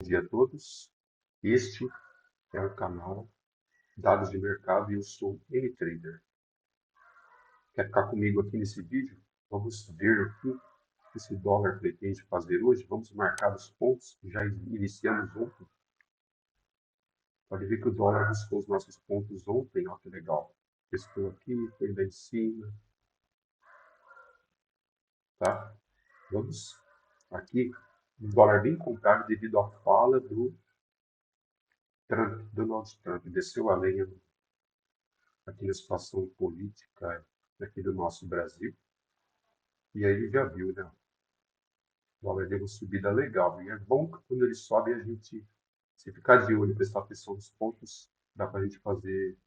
Bom dia a todos. Este é o canal Dados de Mercado e eu sou NTrader. Quer ficar comigo aqui nesse vídeo? Vamos ver o que esse dólar pretende fazer hoje. Vamos marcar os pontos que já iniciamos ontem. Pode ver que o dólar buscou os nossos pontos ontem. Olha que legal. Testou aqui, foi lá em cima. Tá? Vamos aqui. O dólar bem comprado devido à fala do Donald Trump. Desceu a lenha aqui na situação política aqui do nosso Brasil. E aí já viu, né? O dólar deu uma subida legal. E é bom que quando ele sobe, a gente, se ficar de olho e prestar atenção nos pontos, dá para a gente fazer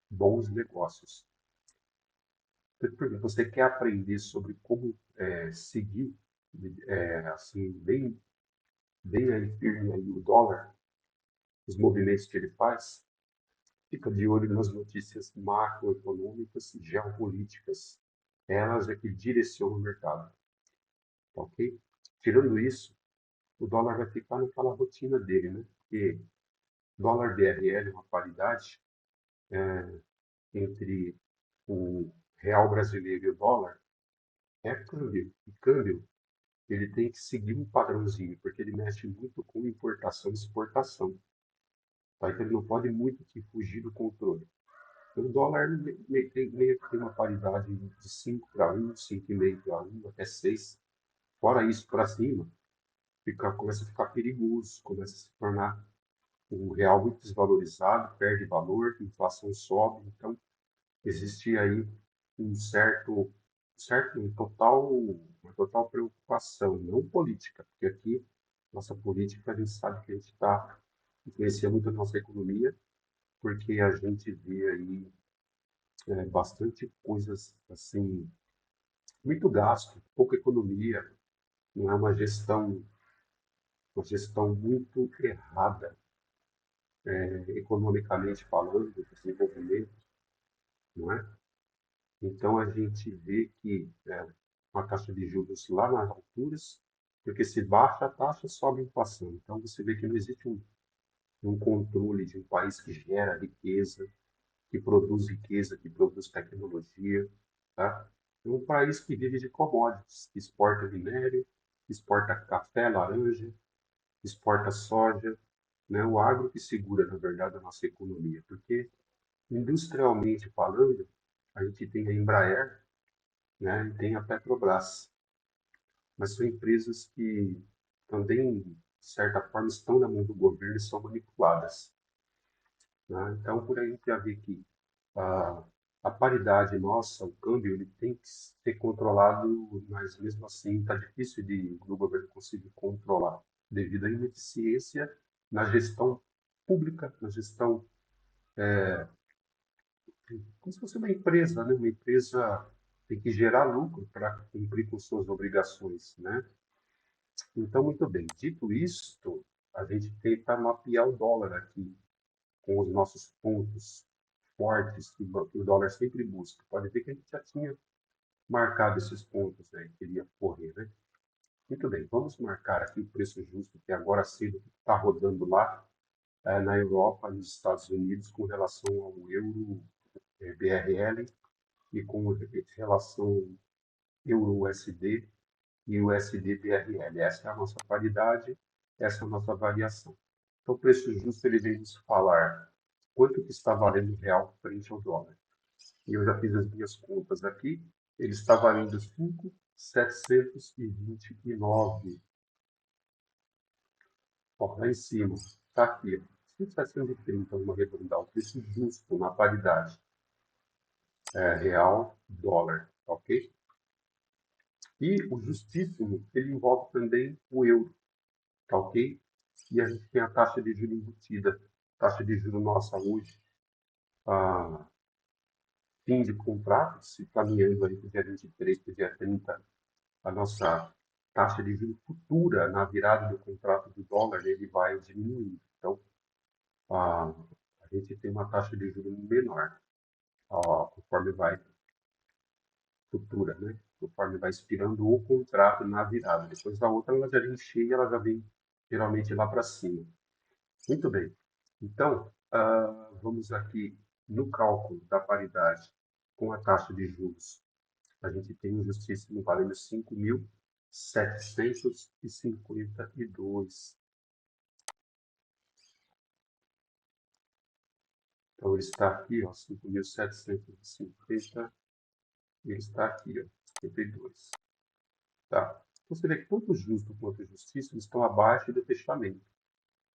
bons negócios. Então, você quer aprender sobre como seguir assim, bem aí firme aí o dólar, os movimentos que ele faz? Fica de olho nas notícias macroeconômicas e geopolíticas. Elas é que direcionam o mercado, tá ok? Tirando isso, o dólar vai ficar naquela rotina dele, né? Porque dólar BRL é uma paridade entre o real brasileiro e o dólar, é câmbio. E câmbio, ele tem que seguir um padrãozinho, porque ele mexe muito com importação e exportação. Tá? Então ele não pode muito que fugir do controle. Então, o dólar meio que tem uma paridade de 5 para 1, 5,5 para 1, até 6. Fora isso, para cima, começa a ficar perigoso, começa a se tornar o real muito desvalorizado, perde valor, a inflação sobe, então existe aí uma total preocupação, não política, porque aqui nossa política a gente sabe que a gente está influencia muito a nossa economia, porque a gente vê aí bastante coisas assim, muito gasto, pouca economia, não é uma gestão muito errada, economicamente falando, do desenvolvimento, não é? Então, a gente vê que uma taxa de juros lá nas alturas, porque se baixa a taxa, sobe a inflação. Então, você vê que não existe um controle de um país que gera riqueza, que produz tecnologia. Tá? É um país que vive de commodities, que exporta minério, exporta café, laranja, exporta soja. Né? O agro que segura, na verdade, a nossa economia. Porque, industrialmente falando, a gente tem a Embraer, né, e tem a Petrobras, mas são empresas que também, de certa forma, estão na mão do governo e são manipuladas. Né? Então, por aí a gente já vê que a, a paridade nossa, o câmbio, ele tem que ser controlado, mas mesmo assim está difícil do governo conseguir controlar, devido à ineficiência na gestão pública, na gestão, como se fosse uma empresa, né? Uma empresa tem que gerar lucro para cumprir com suas obrigações, né? Então, muito bem. Dito isto, a gente tenta mapear o dólar aqui com os nossos pontos fortes que o dólar sempre busca. Pode ver que a gente já tinha marcado esses pontos, né, que queria correr, né? Muito bem, vamos marcar aqui o preço justo que agora cedo está rodando lá na Europa, nos Estados Unidos, com relação ao euro BRL e com relação euro USD e o USD-BRL. Essa é a nossa paridade, essa é a nossa variação. Então, o preço justo ele vem nos falar quanto que está valendo o real frente ao dólar. E eu já fiz as minhas contas aqui, ele está valendo 5.729. Ó, lá em cima, está aqui, ó, 5.730, vamos arredondar o preço justo na paridade real dólar, ok? E o justíssimo, ele envolve também o euro, tá ok? E a gente tem a taxa de juros embutida. Taxa de juros nossa hoje, a fim de contrato, se caminhando aí para o dia 23, para o dia 30, a nossa taxa de juros futura na virada do contrato do dólar, ele vai diminuindo. Então, a, a gente tem uma taxa de juros menor, conforme vai futura, né? Conforme vai expirando o contrato na virada. Depois da outra, ela já vem cheia, ela já vem geralmente lá para cima. Muito bem. Então, vamos aqui no cálculo da paridade com a taxa de juros. A gente tem um justíssimo valendo 5.752. Então, ele está aqui, ó, 5.750. Ele está aqui, ó, 52. Tá? Então, você vê que tanto o justo quanto a justiça estão abaixo do fechamento.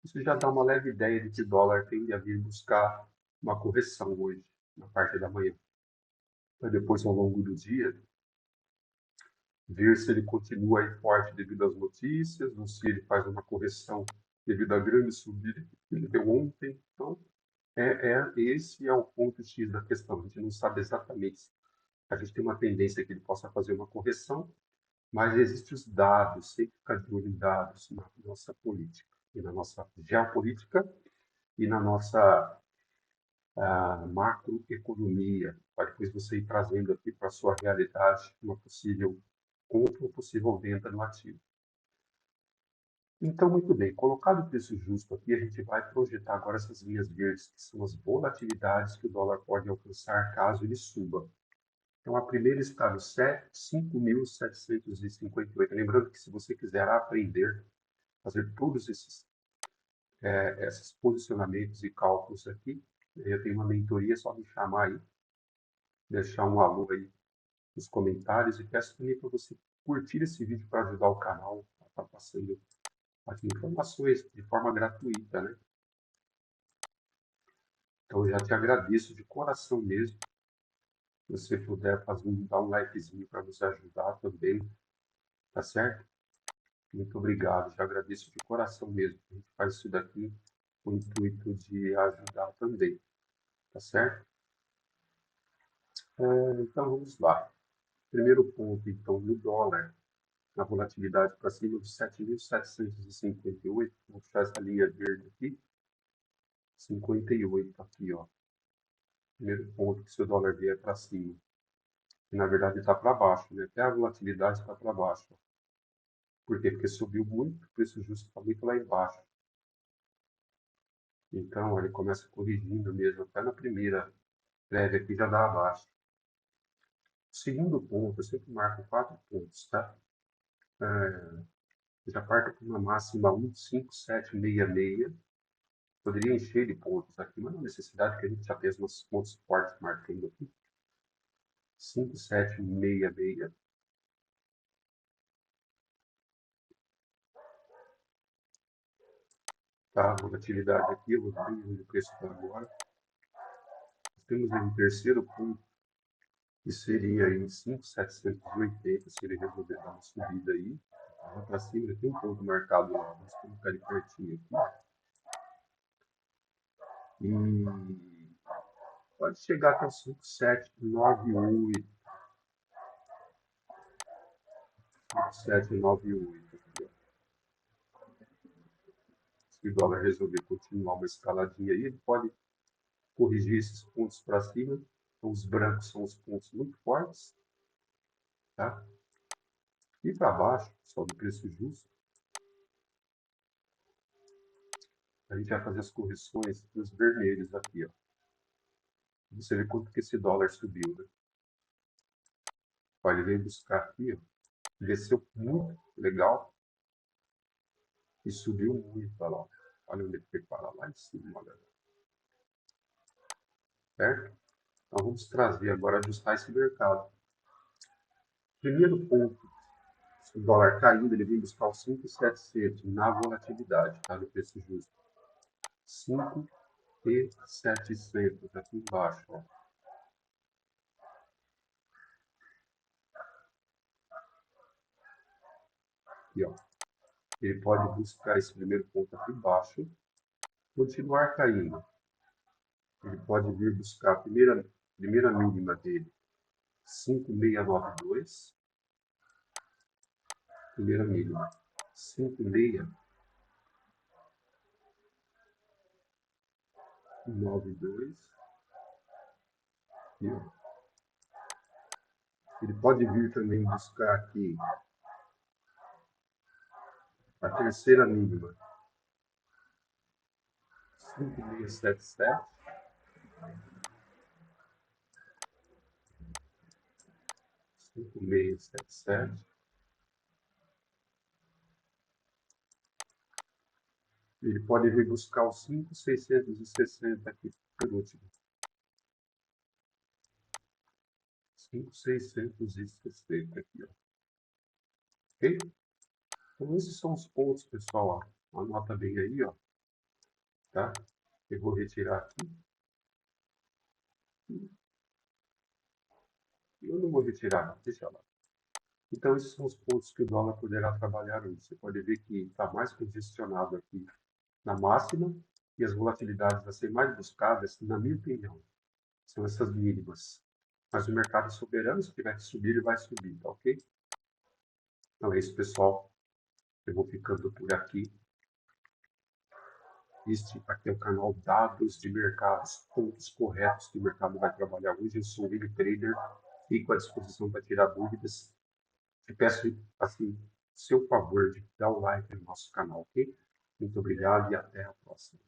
Isso já dá uma leve ideia de que o dólar tende a vir buscar uma correção hoje, na parte da manhã. Para depois, ao longo do dia, ver se ele continua aí forte devido às notícias, ou se ele faz uma correção devido à grande subida que ele deu ontem. Então, esse é o ponto X da questão. A gente não sabe exatamente. A gente tem uma tendência que ele possa fazer uma correção, mas existem os dados, sempre ficar de olho em dados na nossa política, e na nossa geopolítica, e na nossa macroeconomia, para depois você ir trazendo aqui para a sua realidade uma possível compra ou possível venda no ativo. Então, muito bem, colocado o preço justo aqui, a gente vai projetar agora essas linhas verdes, que são as volatilidades que o dólar pode alcançar caso ele suba. Então, a primeira está no 5.758. Lembrando que se você quiser aprender, fazer todos esses posicionamentos e cálculos aqui, eu tenho uma mentoria, é só me chamar aí, deixar um alô aí nos comentários e peço também para você curtir esse vídeo para ajudar o canal a estar passando aqui informações de forma gratuita, né? Então, eu já te agradeço de coração mesmo. Se você puder dar um likezinho para nos ajudar também, tá certo? Muito obrigado, já agradeço de coração mesmo. A gente faz isso daqui com o intuito de ajudar também, tá certo? Então vamos lá. Primeiro ponto, então, no dólar, na volatilidade para cima de 7.758, vou puxar essa linha verde aqui, 58 aqui, ó. Primeiro ponto que se o dólar vier para cima, que na verdade está para baixo, né? Até a volatilidade está para baixo. Ó. Por quê? Porque subiu muito, o preço justo está muito lá embaixo. Então, ele começa corrigindo mesmo, até na primeira prévia aqui já dá abaixo. Segundo ponto, eu sempre marco 4 pontos, tá? Já parto com uma máxima 15766. Poderia encher de pontos aqui, mas não há necessidade, que a gente já fez uns pontos fortes marcando aqui. 5766. Tá? A volatilidade aqui, eu vou dar o preço para agora. Nós temos aí um terceiro ponto, que seria aí em 5.780, se ele resolver dar uma subida aí. Lá para cima, tem um ponto marcado lá, vamos colocar ele pertinho aqui. E pode chegar até 5.798. 5.798 aqui, ó. Se o dólar resolver continuar uma escaladinha aí, ele pode corrigir esses pontos para cima. Então, os brancos são os pontos muito fortes. Tá? E para baixo, só do preço justo, a gente vai fazer as correções dos vermelhos aqui. Ó. Você vê quanto que esse dólar subiu. Né? Olha, ele veio buscar aqui, ó. Desceu muito legal e subiu muito. Olha lá. Olha onde ele foi parar, lá em cima. Olha. Certo? Então vamos trazer agora, ajustar esse mercado. Primeiro ponto, se o dólar caindo, ele vem buscar os 5.700 na volatilidade, tá? No preço justo. 5.700 aqui embaixo, ó. Aqui, ó. Ele pode buscar esse primeiro ponto aqui embaixo, continuar caindo. Ele pode vir buscar a primeira mínima dele, 5.692. Primeira mínima, 5.692. Ele pode vir também buscar aqui a terceira mínima, 5677. Cinco meia sete sete. Ele pode vir buscar os 5.660 aqui por último. 5.660 aqui, ó. Ok? Então, esses são os pontos, pessoal. Ó. Anota bem aí, ó. Tá? Eu vou retirar aqui. Eu não vou retirar, deixa lá. Então, esses são os pontos que o dólar poderá trabalhar hoje. Você pode ver que está mais congestionado aqui na máxima e as volatilidades a ser mais buscadas, na minha opinião, são essas mínimas. Mas o mercado é soberano, se tiver que subir, ele vai subir, tá ok? Então é isso, pessoal. Eu vou ficando por aqui. Este aqui é o canal Dados de Mercados, pontos corretos que o mercado vai trabalhar hoje. Eu sou o Willy Trader, fico à disposição para tirar dúvidas. E peço, assim, seu favor de dar o like no nosso canal, ok? Muito obrigado e até a próxima.